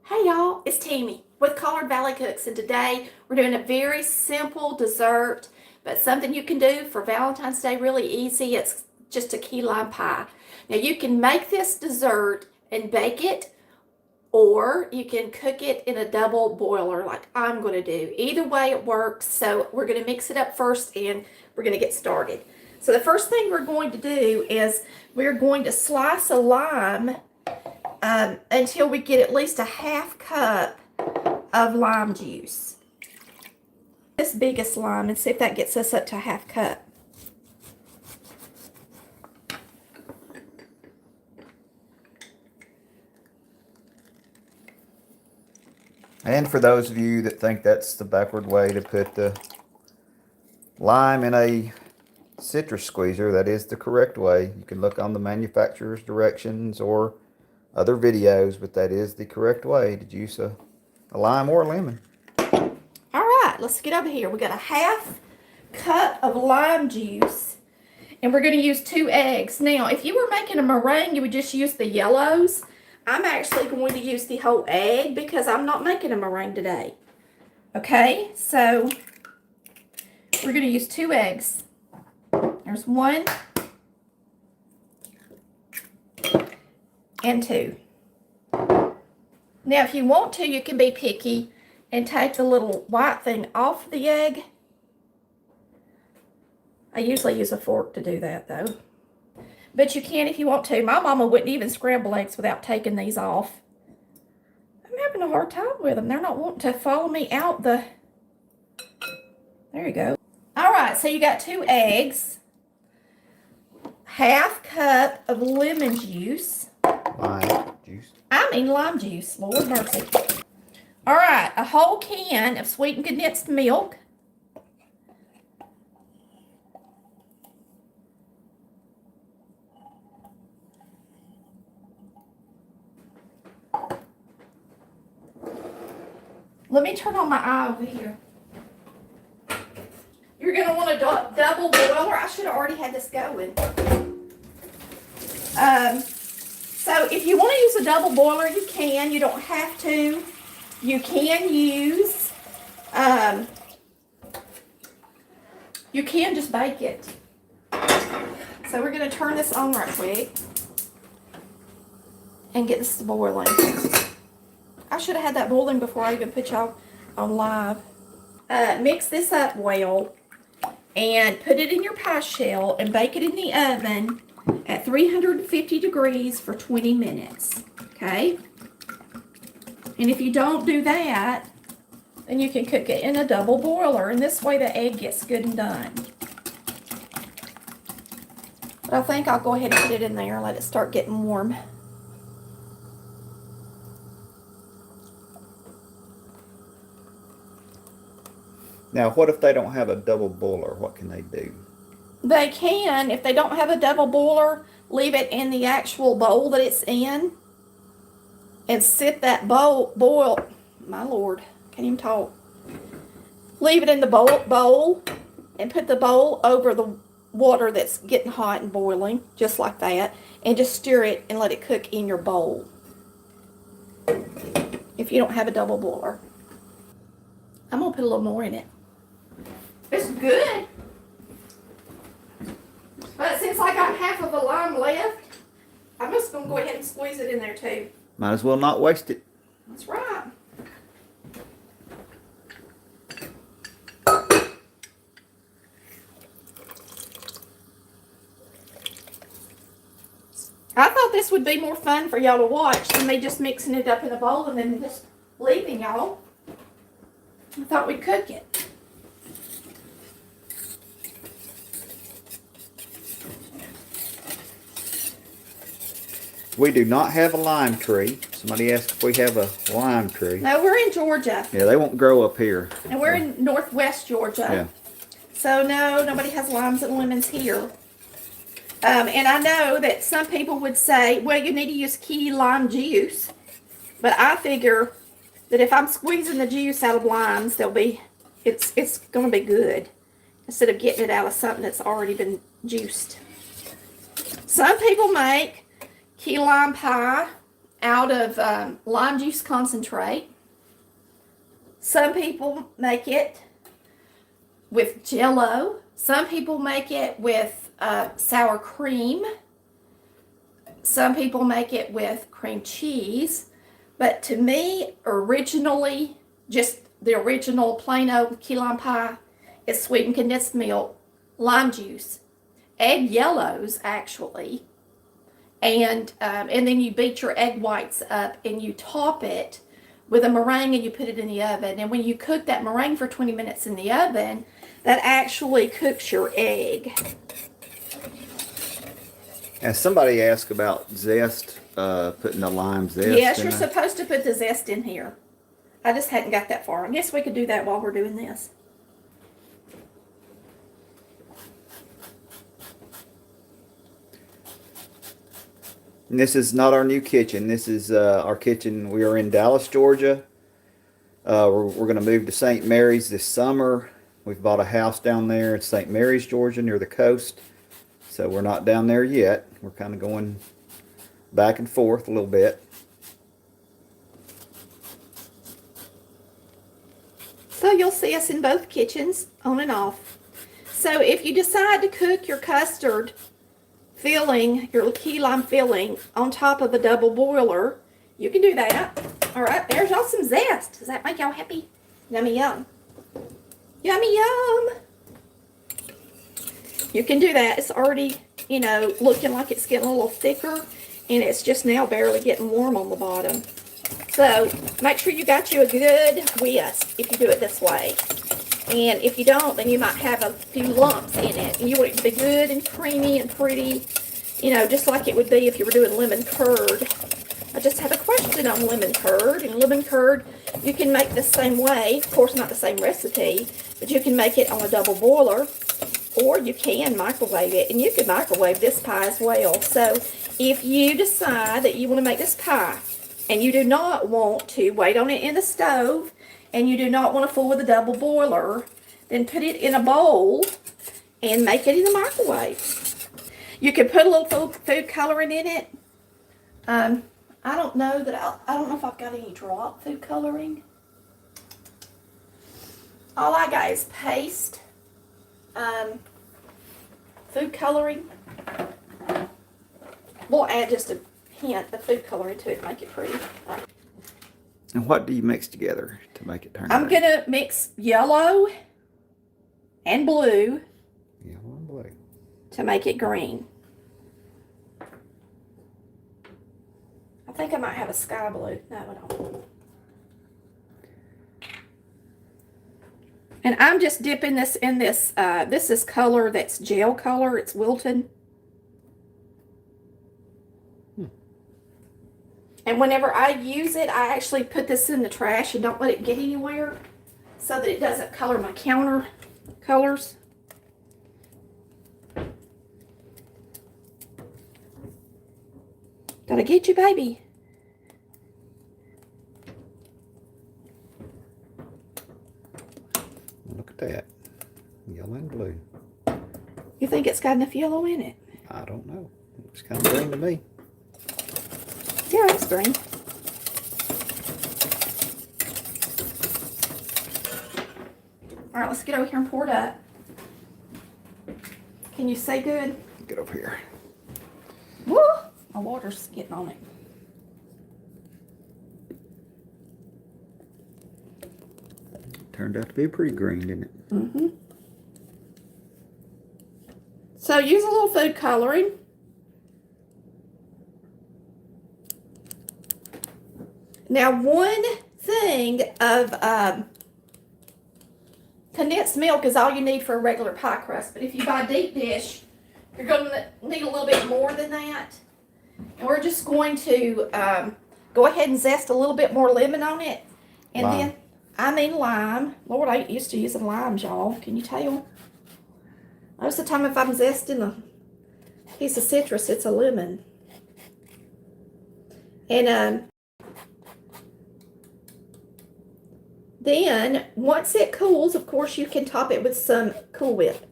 Hey y'all, it's Tammy with Collard Valley Cooks, and today we're doing a very simple dessert, but something you can do for Valentine's Day really easy. It's just a key lime pie. Now you can make this dessert and bake it, or you can cook it in a double boiler like I'm going to do. Either way it works, so we're going to mix it up first and we're going to get started. So the first thing we're going to do is we're going to slice a lime until we get at least a half cup of lime juice. This biggest lime, and see if that gets us up to a half cup. And for those of you that think that's the backward way to put the lime in a citrus squeezer, that is the correct way. You can look on the manufacturer's directions or other videos, but that is the correct way to juice a lime or a lemon. All right, let's get over here. We got a half cup of lime juice, and we're going to use 2 eggs. Now, if you were making a meringue, you would just use the yellows. I'm actually going to use the whole egg because I'm not making a meringue today. Okay, so we're going to use 2 eggs. There's 1 and 2. Now, if you want to, you can be picky and take the little white thing off the egg. I usually use a fork to do that, though. But you can if you want to. My mama wouldn't even scramble eggs without taking these off. I'm having a hard time with them. They're not wanting to follow me out the... There you go. All right, so you got 2 eggs. Half cup of lemon juice. Lime juice. I mean lime juice, Lord mercy. All right, a whole can of sweetened condensed milk. Let me turn on my eye over here. You're going to want a double boiler. I should have already had this going. So if you want to use a double boiler, you can. You don't have to. You can use, you can just bake it. So we're going to turn this on right quick and get this to boiling. I should have had that boiling before I even put y'all on live. Mix this up well and put it in your pie shell and bake it in the oven at 350 degrees for 20 minutes, okay? And if you don't do that, then you can cook it in a double boiler, and this way the egg gets good and done. But I think I'll go ahead and put it in there and let it start getting warm. Now, what if they don't have a double boiler? What can they do? They can, if they don't have a double boiler, leave it in the actual bowl that it's in and sit that boil, my Lord, can't even talk. Leave it in the bowl and put the bowl over the water that's getting hot and boiling, just like that, and just stir it and let it cook in your bowl if you don't have a double boiler. I'm going to put a little more in it. It's good. But since I got half of a lime left, I'm just going to go ahead and squeeze it in there too. Might as well not waste it. That's right. I thought this would be more fun for y'all to watch than me just mixing it up in a bowl and then just leaving y'all. I thought we'd cook it. We do not have a lime tree. Somebody asked if we have a lime tree. No, we're in Georgia. Yeah, they won't grow up here. And we're in northwest Georgia. Yeah. So no, nobody has limes and lemons here. And I know that some people would say, well, you need to use key lime juice. But I figure that if I'm squeezing the juice out of limes, it's going to be good. Instead of getting it out of something that's already been juiced. Some people make key lime pie out of lime juice concentrate. Some people make it with Jell-O. Some people make it with sour cream. Some people make it with cream cheese. But to me, originally, just the original plain old key lime pie is sweetened condensed milk, lime juice, egg yellows actually, and then you beat your egg whites up and you top it with a meringue and you put it in the oven. And when you cook that meringue for 20 minutes in the oven, that actually cooks your egg. And somebody asked about zest, putting the lime zest. Yes, in you're there. supposed to put the zest in here. I just hadn't got that far. I guess we could do that while we're doing this. And this is not our new kitchen. This is our kitchen. We are in Dallas, Georgia. We're going to move to St. Mary's this summer. We've bought a house down there in St. Mary's, Georgia, near the coast. So we're not down there yet. We're kind of going back and forth a little bit. So you'll see us in both kitchens, on and off. So if you decide to cook your custard filling, your key lime filling, on top of a double boiler, you can do that. All right, there's y'all some zest. Does that make y'all happy? Yummy yum. Yummy yum. You can do that. It's already, you know, looking like it's getting a little thicker, and it's just now barely getting warm on the bottom. So make sure you got you a good whisk if you do it this way. And if you don't, then you might have a few lumps in it. And you want it to be good and creamy and pretty, you know, just like it would be if you were doing lemon curd. I just had a question on lemon curd. And lemon curd, you can make the same way. Of course, not the same recipe, but you can make it on a double boiler, or you can microwave it. And you can microwave this pie as well. So if you decide that you want to make this pie, and you do not want to wait on it in the stove, and you do not want to fool with a double boiler, then put it in a bowl and make it in the microwave. You can put a little food coloring in it. I don't know that I don't know if I've got any drop food coloring. All I got is paste, food coloring. We'll add just a hint of food coloring to it to make it pretty. And what do you mix together to make it turn I'm green? gonna mix yellow and blue Yellow and blue. to make it green. I think I might have a sky blue. No, I don't. And I'm just dipping this in this, this is color that's gel color. It's Wilton. And whenever I use it, I actually put this in the trash and don't let it get anywhere so that it doesn't color my counter colors. Gotta get you, baby. Look at that. Yellow and blue. You think it's got enough yellow in it? I don't know. Looks kind of green to me. Yeah, it's green. All right, let's get over here and pour it up. Can you say good? Get over here. Woo! My water's getting on it. Turned out to be pretty green, didn't it? Mm-hmm. So use a little food coloring. Now, one thing of condensed milk is all you need for a regular pie crust. But if you buy deep dish, you're going to need a little bit more than that. And we're just going to go ahead and zest a little bit more lemon on it. And Lime. then, I mean lime. Lord, I ain't used to using limes, y'all. Can you tell? Most of the time if I'm zesting a piece of citrus, it's a lemon. And then, once it cools, of course, you can top it with some Cool Whip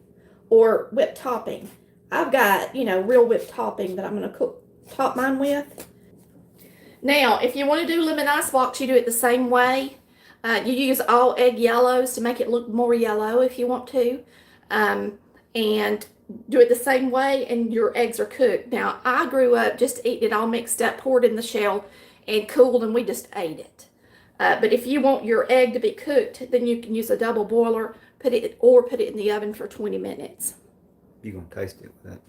or whipped topping. I've got, you know, real whipped topping that I'm going to top mine with. Now, if you want to do lemon ice blocks, you do it the same way. You use all egg yellows to make it look more yellow if you want to. And do it the same way, and your eggs are cooked. Now, I grew up just eating it all mixed up, poured in the shell, and cooled, and we just ate it. But if you want your egg to be cooked, then you can use a double boiler, put it in the oven for 20 minutes. You gonna taste it with that?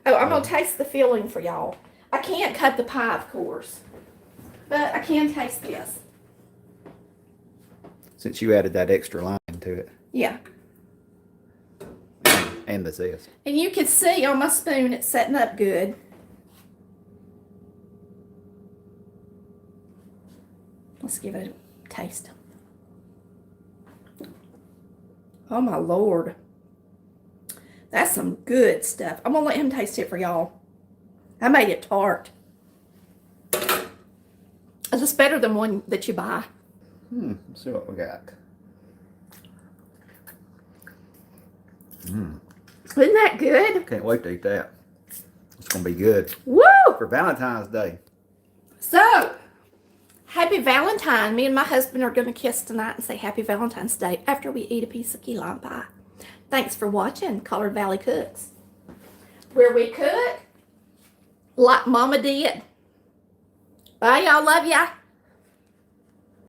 Oh, I'm gonna taste the filling for y'all. I can't cut the pie, of course, but I can taste this. Since you added that extra lime to it. Yeah. And the zest. And you can see on my spoon it's setting up good. Let's give it a taste. Oh my Lord. That's some good stuff. I'm gonna let him taste it for y'all. I made it tart. It's just better than one that you buy. Let's see what we got. Isn't that good? Can't wait to eat that. It's gonna be good. Woo! For Valentine's Day. So, happy Valentine. Me and my husband are going to kiss tonight and say happy Valentine's Day after we eat a piece of key lime pie. Thanks for watching Collard Valley Cooks, where we cook like Mama did. Bye, y'all. Love ya.